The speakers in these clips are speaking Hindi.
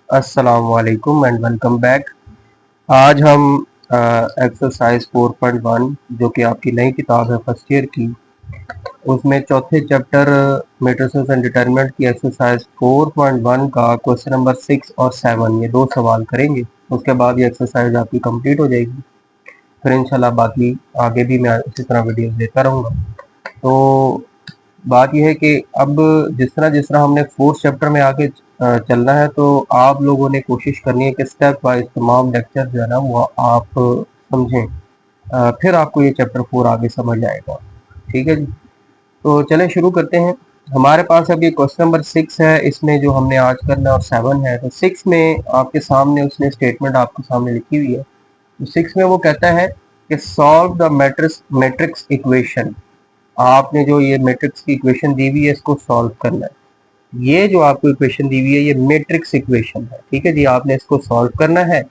अस्सलाम वालेकुम एंड वेलकम बैक। आज हम एक्सरसाइज 4.1 जो कि आपकी नई किताब है फर्स्ट ईयर की, उसमें चौथे चैप्टर मैट्रिसेस एंड डिटरमिनेंट की एक्सरसाइज 4.1 का क्वेश्चन नंबर 6 और 7 ये दो सवाल करेंगे। उसके बाद ये एक्सरसाइज आपकी कंप्लीट हो जाएगी। फिर इंशाल्लाह बाकी आगे भी मैं इसी तरह वीडियोस देता रहूँगा। तो बात यह है कि अब जिस तरह हमने फोर्थ चैप्टर में आगे चलना है, तो आप लोगों ने कोशिश करनी है कि स्टेप वाइज तमाम लेक्चर जो है ना वो आप समझें। फिर आपको ये चैप्टर 4 आगे समझ आएगा। ठीक है जी, तो चलें शुरू करते हैं। हमारे पास अभी क्वेश्चन नंबर 6 है, इसमें जो हमने आज करना और 7 है। तो 6 में आपके सामने उसने स्टेटमेंट आपके सामने लिखी हुई है। तो 6 में वो कहता है कि सॉल्व द मैट्रिक्स इक्वेशन। आपने जो ये मैट्रिक्स की इक्वेशन दी हुई है इसको सॉल्व करना है। ये जो आपको इक्वेशन दी हुई है ये मैट्रिक्स इक्वेशन है। ठीक है जी, आपने इसको सॉल्व करना है।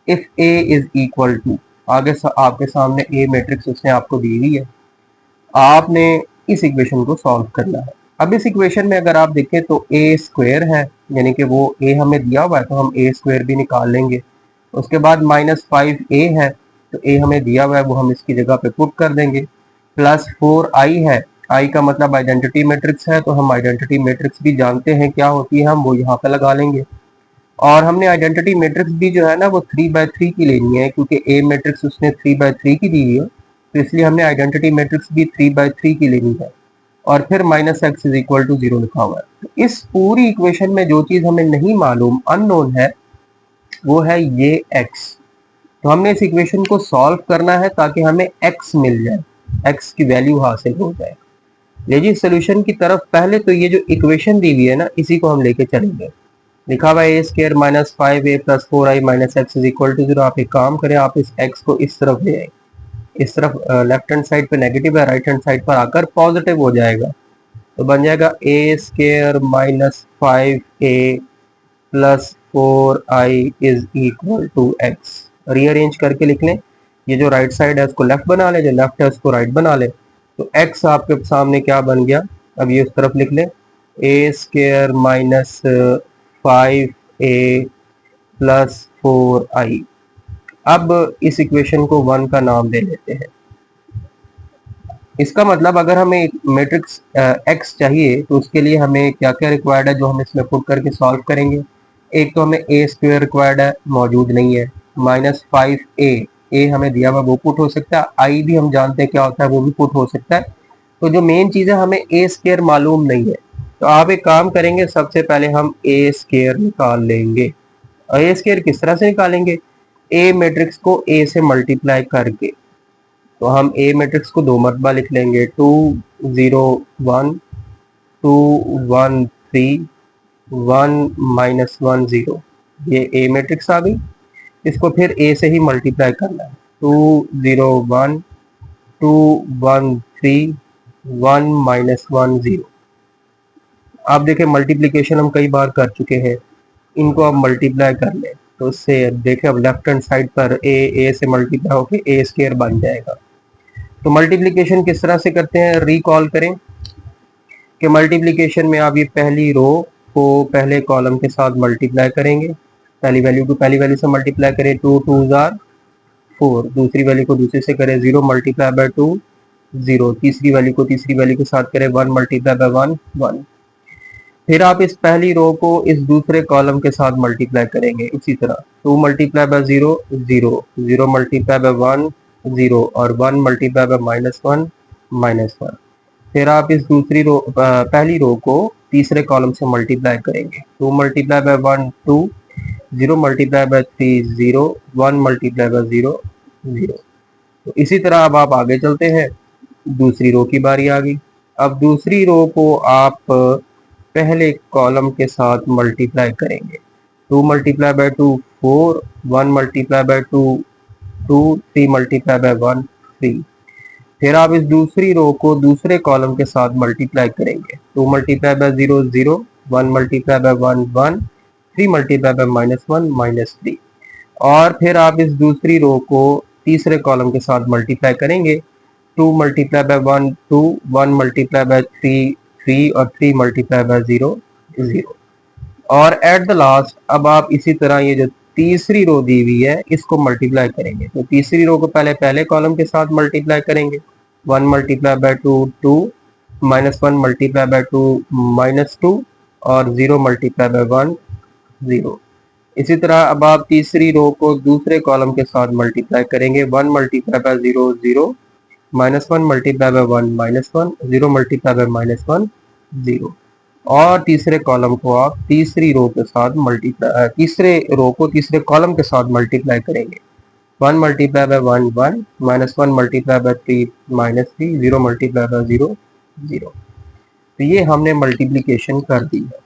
If A is equal to, आगे आपके सामने ए मैट्रिक्स उसने आपको दी हुई है, आपने इस इक्वेशन को सॉल्व करना है। अब इस इक्वेशन में अगर आप देखें तो ए स्क्वायर है, यानी कि वो ए हमें दिया हुआ है तो हम ए स्क्वायर भी निकाल लेंगे। उसके बाद -5a है, तो ए हमें दिया हुआ है वो हम इसकी जगह पे पुट कर देंगे। +4i है, आई का मतलब आइडेंटिटी मैट्रिक्स है, तो हम आइडेंटिटी मैट्रिक्स भी जानते हैं क्या होती है, हम वो यहाँ पे लगा लेंगे। और हमने आइडेंटिटी मैट्रिक्स भी जो है ना वो 3/3 की लेनी है, क्योंकि ए मैट्रिक्स उसने 3/3 की दी है, तो इसलिए हमने आइडेंटिटी मैट्रिक्स भी 3/3 की लेनी है। और फिर -x इज इक्वल टू 0 लिखा हुआ है। तो इस पूरी इक्वेशन में जो चीज हमें नहीं मालूम, अननोन है, वो है ये x। तो हमने इस इक्वेशन को सॉल्व करना है ताकि हमें x मिल जाए, x की वैल्यू हासिल हो जाए। लीजिए सोल्यूशन की तरफ। पहले तो ये जो इक्वेशन दी हुई है ना इसी को हम लेके चलेंगे। लिखा हुआ है a square -5a + 4i - x is equal to 0। आप एक काम करें, आप इस x को इस तरफ ले आए। इस तरफ लेफ्ट हैंड साइड पे नेगेटिव है, राइट हैंड साइड पर आकर पॉजिटिव हो जाएगा। तो बन जाएगा a square -5a + 4i is equal to x। Rearrange करके लिख लें। ये जो राइट साइड है उसको लेफ्ट बना ले, जो लेफ्ट है उसको राइट बना ले। तो x आपके सामने क्या बन गया, अब ये उस तरफ लिख लें। ए स्क्वायर -5a + 4i। अब इस इक्वेशन को 1 का नाम दे लेते हैं। इसका मतलब अगर हमें मैट्रिक्स x चाहिए तो उसके लिए हमें क्या क्या रिक्वायर्ड है जो हम इसमें पुट करके सॉल्व करेंगे। एक तो हमें ए स्क्वायर रिक्वायर्ड है, मौजूद नहीं है। -5a, ए हमें दिया हुआ वो पुट हो सकता है, आई भी हम जानते हैं क्या होता है वो भी पुट हो सकता है। तो जो मेन चीज़ है हमें ए स्क्वायर मालूम नहीं है। तो आप एक काम करेंगे, सबसे पहले हम ए स्क्वायर निकाल लेंगे। ए स्क्वायर किस तरह से निकालेंगे, ए मैट्रिक्स को ए से मल्टीप्लाई करके। तो हम ए मैट्रिक्स को 2 मरतबा लिख लेंगे, 2 0 1 2 1 3 1 -1 0। ये ए मैट्रिक्स आ गई। इसको फिर ए से ही मल्टीप्लाई करना है। 2 0 1 2 1 3 1 -1 0। आप देखें मल्टीप्लिकेशन हम कई बार कर चुके हैं, इनको आप मल्टीप्लाई कर लें तो उससे देखें अब लेफ्ट हैंड साइड पर ए से मल्टीप्लाई होकर ए स्क्वायर बन जाएगा। तो मल्टीप्लिकेशन किस तरह से करते हैं, रिकॉल करें कि मल्टीप्लिकेशन में आप ये पहली रो को पहले कॉलम के साथ मल्टीप्लाई करेंगे, पहली वैल्यू को पहली वैल्यू से मल्टीप्लाई करें, 2 2 4। दूसरी वैल्यू को दूसरे से करें, 0 × 2 0। तीसरी वैल्यू को तीसरी वैल्यू के साथ करें, 1 × 1 1। फिर आप इस पहली रो को इस दूसरे कॉलम के साथ मल्टीप्लाई करेंगे इसी तरह, 2 × 0 0 0 × 1 0 और 1 × -1 -1। फिर आप इस दूसरी रो पहली रो को तीसरे कॉलम से मल्टीप्लाई करेंगे, 2 × 1 2 0 × 3 0 1 × 0 0। तो इसी तरह अब आप आगे चलते हैं, दूसरी रो की बारी आ गई। अब दूसरी रो को आप पहले कॉलम के साथ मल्टीप्लाई करेंगे, 2 × 2 4 1 × 2 2 3 × 1 3। फिर आप इस दूसरी रो को दूसरे कॉलम के साथ मल्टीप्लाई करेंगे, 2 × 0 0 1 × 1 1 3 × -1 -3। और फिर आप इस दूसरी रो को तीसरे कॉलम के साथ मल्टीप्लाई करेंगे, 2 × 1 2 1 × 3 3 और 3 × 0 0। और एट द लास्ट अब आप इसी तरह ये जो तीसरी रो दी हुई है इसको मल्टीप्लाई करेंगे। तो तीसरी रो को पहले कॉलम के साथ मल्टीप्लाई करेंगे। 1 मल्टीप्लाई बाय 2 2, -1 मल्टीप्लाई बाय 2 -2 और 0 मल्टीप्लाई बाय 1 0। इसी तरह अब आप तीसरी रो को दूसरे कॉलम के साथ मल्टीप्लाई करेंगे। 1 multiply by 0 0, -1 multiply by 1 -1, 0 multiply by -1 0। और तीसरे कॉलम को आप तीसरी रो के साथ तीसरे रो को तीसरे कॉलम के साथ मल्टीप्लाई करेंगे। 1 multiply by 1 1, -1 multiply by 3 -3, 0 multiply by 0 0। तो ये हमने मल्टीप्लिकेशन कर दी है।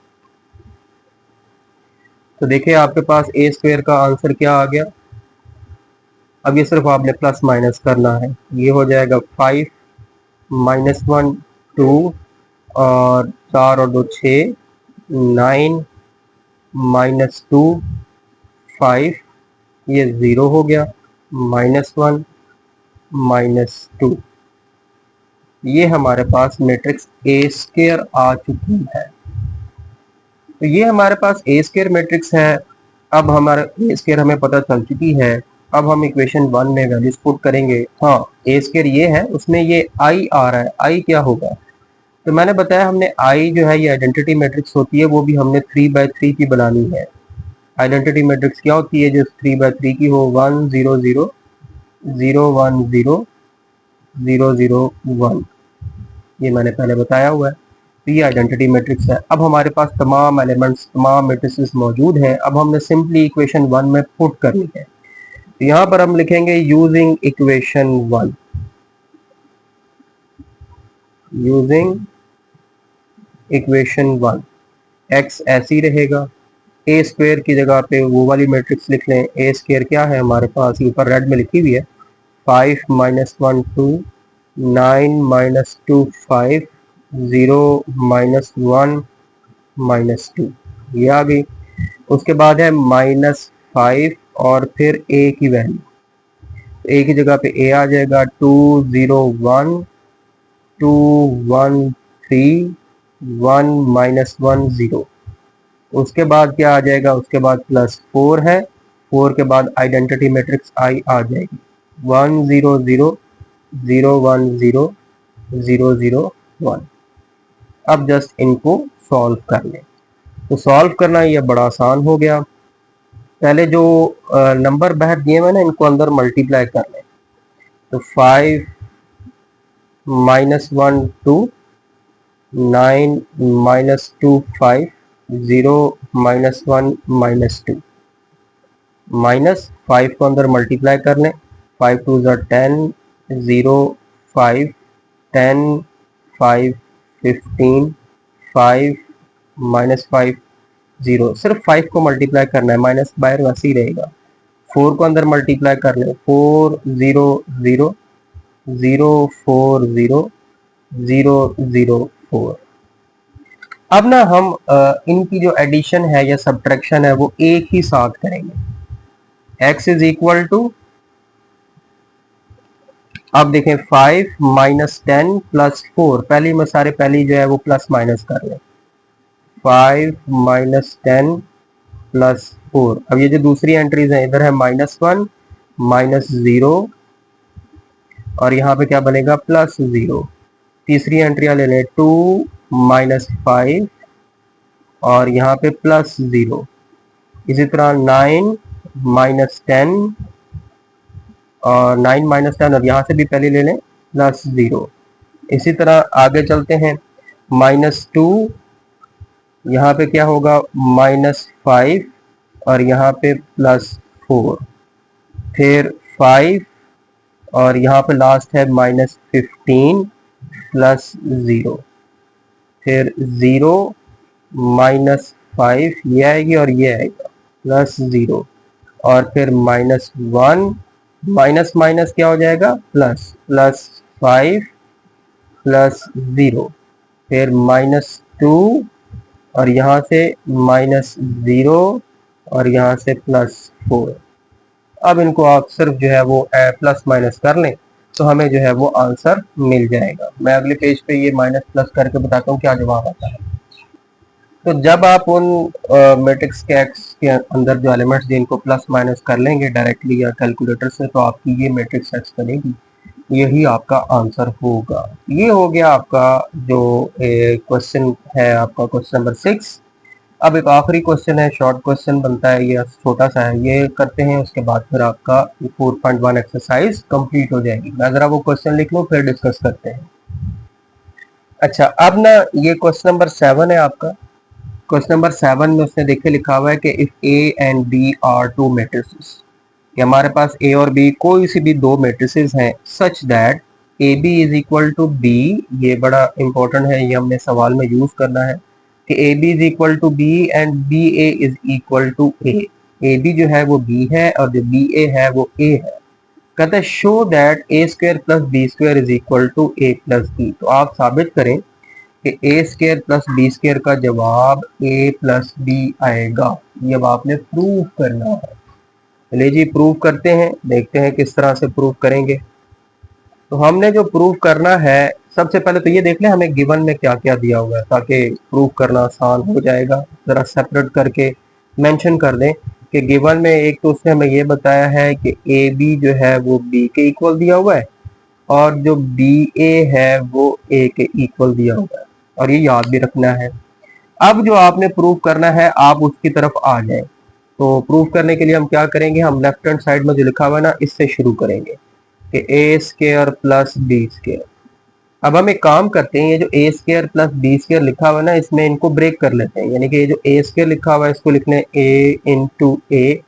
तो देखिए आपके पास ए स्क्वायर का आंसर क्या आ गया। अब ये सिर्फ आपने प्लस माइनस करना है। ये हो जाएगा 5 -1 2 और 4 और 2 6, 9 -2 5, ये 0 हो गया, -1 -2। ये हमारे पास मैट्रिक्स ए स्क्वायर आ चुकी है। तो ये हमारे पास ए स्क्वायर मैट्रिक्स है। अब हमारा ए स्क्वायर हमें पता चल चुकी है। अब हम इक्वेशन 1 में वैल्यूज पुट करेंगे। हाँ, ए स्क्वायर ये है, उसमें ये आई आ रहा है। आई क्या होगा, तो मैंने बताया हमने आई जो है ये आइडेंटिटी मैट्रिक्स होती है, वो भी हमने 3/3 की बनानी है। आइडेंटिटी मैट्रिक्स क्या होती है, जो 3/3 की हो। 1 0 0 0 1 0 0 0 1, ये मैंने पहले बताया हुआ है। तो ये आइडेंटिटी मैट्रिक्स है। अब हमारे पास तमाम एलिमेंट्स, तमाम मैट्रिसेस मौजूद हैं। अब हमने सिंपली इक्वेशन 1 में पुट करनी है। तो यहाँ पर हम लिखेंगे using equation 1, using equation 1, x ऐसी रहेगा। ए स्क्वायर की जगह पे वो वाली मैट्रिक्स लिख लें। ए स्क्वायर क्या है हमारे पास, ऊपर रेड में लिखी हुई है, 5 -1 2, 9 -2 5, 0 -1 -2, ये आ गई। उसके बाद है -5 और फिर a की वैल्यू, a की जगह पे a आ जाएगा। 2 0 1 2 1 3 1 -1 0। उसके बाद क्या आ जाएगा, उसके बाद +4 है। 4 के बाद आइडेंटिटी मैट्रिक्स आई आ जाएगी। 1 0 0 0 1 0 0 0 1। अब जस्ट इनको सॉल्व कर लें। तो सॉल्व करना ये बड़ा आसान हो गया। पहले जो नंबर बाहर दिए हुए ना, इनको अंदर मल्टीप्लाई कर लें। तो 5 -1 2, 9 -2 5, 0 -1 -2, -5 को अंदर मल्टीप्लाई कर लें। 5 2 10, 0 5, 10 5 15, 5 -5 0। सिर्फ 5 को मल्टीप्लाई करना है, माइनस बाहर वैसे ही रहेगा। 4 को अंदर मल्टीप्लाई कर लें। 4 0 0 0 4 0 0 0 4। अब ना हम इनकी जो एडिशन है या सब्ट्रैक्शन है वो एक ही साथ करेंगे। x इज इक्वल टू, अब देखें 5 -10 +4, पहली मसारे पहली जो है वो प्लस माइनस कर लें। 5 -10 +4। अब ये जो दूसरी एंट्रीज है, इधर है -1 -0 और यहाँ पे क्या बनेगा +0। तीसरी एंट्रियां ले लें, 2 -5 और यहाँ पे +0। इसी तरह 9 -10 और 9 -10 और यहाँ से भी पहले ले लें +0। इसी तरह आगे चलते हैं, -2, यहाँ पे क्या होगा -5 और यहाँ पे +4, फिर 5 और यहाँ पे लास्ट है -15 +0, फिर 0 -5 ये आएगी और ये आएगा +0 और फिर -1 माइनस माइनस क्या हो जाएगा प्लस, +5 +0, फिर -2 और यहाँ से -0 और यहाँ से +4। अब इनको आप सिर्फ जो है वो प्लस माइनस कर लें तो हमें जो है वो आंसर मिल जाएगा। मैं अगले पेज पे ये माइनस प्लस करके बताता हूँ क्या जवाब आता है। तो जब आप उन मैट्रिक्स के एक्स के अंदर जो एलिमेंट्स जिनको प्लस माइनस कर लेंगे डायरेक्टली या कैलकुलेटर से, तो आपकी ये मैट्रिक्स एक्स बनेगी। यही आपका आंसर होगा। ये हो गया आपका जो क्वेश्चन है, आपका क्वेश्चन नंबर 6। अब एक आखिरी क्वेश्चन है, शॉर्ट क्वेश्चन बनता है, ये छोटा सा है, ये करते हैं, उसके बाद फिर आपका 4.1 एक्सरसाइज कंप्लीट हो जाएगी। मैं जरा वो क्वेश्चन लिख लूँ फिर डिस्कस करते हैं। अच्छा, अब ना ये क्वेश्चन नंबर 7 है आपका। क्वेश्चन नंबर 7 में उसने देखे लिखा हुआ है कि if A and B are two matrices, कि हमारे पास ए और बी कोई सी भी दो मैट्रिसेस हैं, such that A B is equal to B. ये बड़ा इंपॉर्टेंट है, ये हमने सवाल में यूज करना है कि A B is equal to B and B A is equal to A. A B जो है वो बी है और जो बी ए है वो ए है। कहता है show that A square plus B square is equal to A plus B. तो आप साबित करें कि A square plus B square का जवाब ए प्लस बी आएगा। ये अब आपने प्रूव करना है। चलिए जी, प्रूव करते हैं, देखते हैं किस तरह से प्रूव करेंगे। तो हमने जो प्रूव करना है, सबसे पहले तो ये देख लें हमें गिवन में क्या क्या दिया हुआ है, ताकि प्रूव करना आसान हो जाएगा। जरा सेपरेट करके मेंशन कर दें कि गिवन में एक तो उसने हमें ये बताया है कि ए बी जो है वो बी के इक्वल दिया हुआ है और जो बी ए है वो ए के इक्वल दिया हुआ है, और ये याद भी रखना है। अब जो आपने प्रूव करना है आप उसकी तरफ आ जाए। तो प्रूव करने के लिए हम क्या करेंगे, हम लेफ्ट हैंड साइड में जो लिखा हुआ है ना, इससे शुरू करेंगे कि A square plus B square. अब हम एक काम करते हैं, ये जो ए स्क्वायर प्लस बी स्क्वायर लिखा हुआ है ना, इसमें इनको ब्रेक कर लेते हैं। यानी कि ये जो ए स्क्वायर लिखा हुआ है इसको लिखना है ए इंटू ए,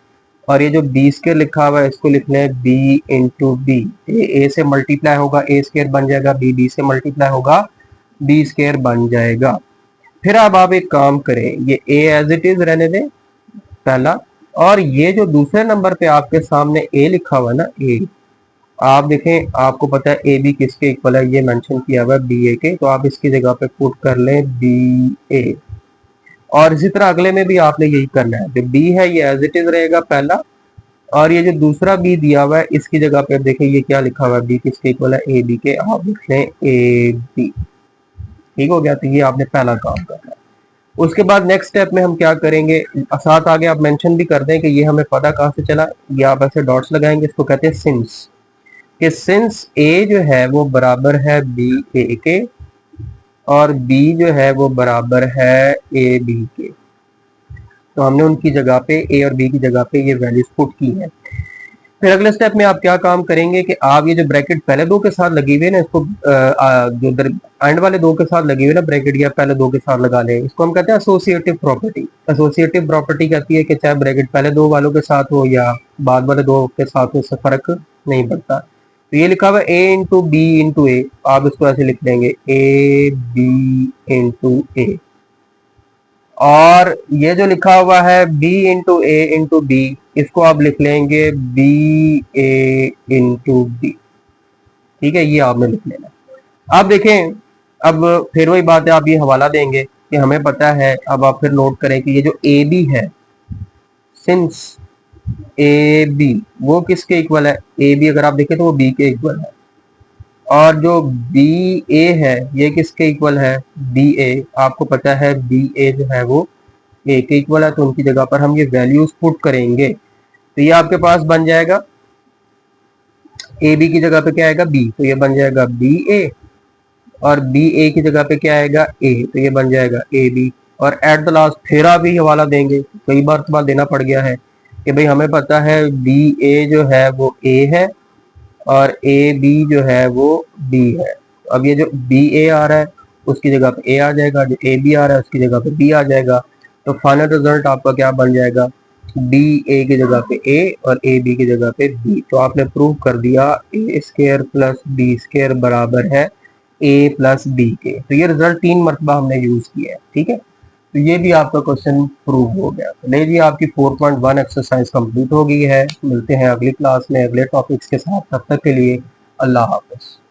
और ये जो बी स्क्वायर लिखा हुआ है इसको लिखना है बी इंटू बी। ए से मल्टीप्लाई होगा ए स्क्वायर बन जाएगा, बी से मल्टीप्लाई होगा बी स्क्वायर बन जाएगा। फिर अब आप एक काम करें, ये ए एज इट इज रहने दें पहला, और ये जो दूसरे नंबर पे आपके सामने ए लिखा हुआ है ना, ए, आप देखें आपको पता है ए बी किसके इक्वल है, ये मेंशन किया हुआ है बी ए के, तो आप इसकी जगह पे पुट कर लें बी ए। और इसी तरह अगले में भी आपने यही करना है, जो बी है ये एज इट इज रहेगा पहला, और ये जो दूसरा बी दिया हुआ है इसकी जगह पे देखिए ये क्या लिखा हुआ है, बी किसके इक्वल है, ए बी के, आप लिख लें ए बी। ठीक हो गया, तो ये आपने पहला काम करना है। उसके बाद नेक्स्ट स्टेप में हम क्या करेंगे, साथ आगे आप मेंशन भी कर दें कि ये हमें पता कहाँ से चला, ये आप ऐसे डॉट्स लगाएंगे, इसको कहते हैं सिंस, कि सिंस ए जो है वो बराबर है बी ए के और बी जो है वो बराबर है ए बी के, तो हमने उनकी जगह पे ए और बी की जगह पे ये वैल्यूज पुट की है। फिर अगले स्टेप में आप क्या काम करेंगे कि आप ये जो ब्रैकेट पहले दो के साथ लगी हुई है ना, इसको जो एंड वाले दो के साथ लगी हुई है ना ब्रैकेट, या पहले दो के साथ लगा लें, इसको हम कहते हैं एसोसिएटिव प्रॉपर्टी। एसोसिएटिव प्रॉपर्टी कहती है कि चाहे ब्रैकेट पहले दो वालों के साथ हो या बाद वाले दो के साथ हो, इससे फर्क नहीं पड़ता। तो ये लिखा हुआ है ए इंटू बी इंटू ए, आप इसको ऐसे लिख देंगे ए बी इंटू ए, और ये जो लिखा हुआ है b इंटू ए इंटू बी, इसको आप लिख लेंगे बी ए इंटू बी। ठीक है, ये आपने लिख लेना। अब देखें, अब फिर वही बात है, आप ये हवाला देंगे कि हमें पता है। अब आप फिर नोट करें कि ये जो ए बी है, सिंस ए बी वो किसके इक्वल है, ए बी अगर आप देखें तो वो बी के इक्वल है, और जो बी ए है ये किसके इक्वल है, बी ए। आपको पता है बी ए जो है वो ए के इक्वल है, तो उनकी जगह पर हम ये वैल्यूज पुट करेंगे, तो ये आपके पास बन जाएगा ए बी की जगह पे क्या आएगा बी, तो ये बन जाएगा बी ए, और बी ए की जगह पे क्या आएगा ए, तो ये बन जाएगा ए बी। और एट द लास्ट फिर आप भी हवाला देंगे, कई बार तो देना पड़ गया है कि भाई हमें पता है बी ए जो है वो ए है और ए बी जो है वो बी है। अब ये जो बी ए आ रहा है उसकी जगह पे ए आ जाएगा, जो ए बी आ रहा है उसकी जगह पे बी आ जाएगा, तो फाइनल रिजल्ट आपका क्या बन जाएगा, बी ए की जगह पे ए और ए बी की जगह पे बी। तो आपने प्रूव कर दिया ए स्क्वायर प्लस बी स्क्वायर बराबर है ए प्लस बी के। तो ये रिजल्ट 3 मरतबा हमने यूज किया है। ठीक है, तो ये भी आपका क्वेश्चन प्रूव हो गया। तो ले जी, आपकी 4.1 एक्सरसाइज कंप्लीट हो गई है। मिलते हैं अगली क्लास में अगले टॉपिक्स के साथ, तब तक के लिए अल्लाह हाफ़िज़।